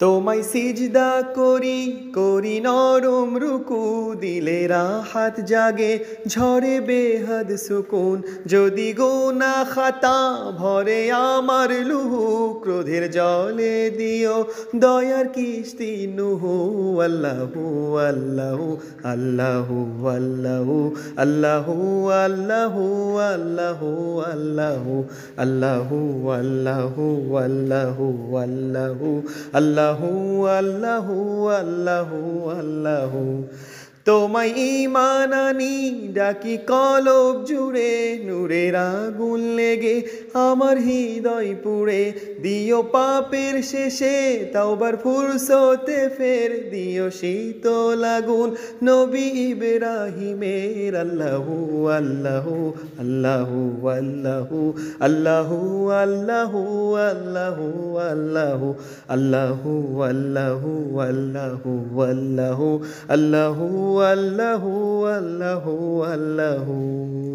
তোমায় সিজদা করি করি নরম রুকু, দিলে রাহাত জাগে ঝরে বেহাদ সুকুন। যদি গুনাহ খাতা ভরে আমার লুহু, ক্রোধের জলে দিও দয়ার কিস্তি নুহু। আল্লাহু আল্লাহু আল্লাহু আল্লাহু আল্লাহু আল্লাহু আল্লাহু আল্লাহু আল্লাহু আল্লাহু আল্লাহু আল্লাহু আল্লাহু আল্লাহু আল্লাহু আল্লাহু। তোমায় ঈমান আনি ডাকি কলব জুড়ে, নূরের আগুন লেগে আমার হৃদয় পুড়ে। দিও পাপের শেষে তাওবার ফুরসতে ফের, দিও শীতল আগুন নবী ইব্রাহিমের। আল্লাহু আল্লাহু আল্লাহু আল্লাহু আল্লাহু আল্লাহু আল্লাহু আল্লাহু আল্লাহু আল্লাহু আল্লাহু আল্লাহু আল্লাহু আল্লাহু আল্লাহু আল্লাহু।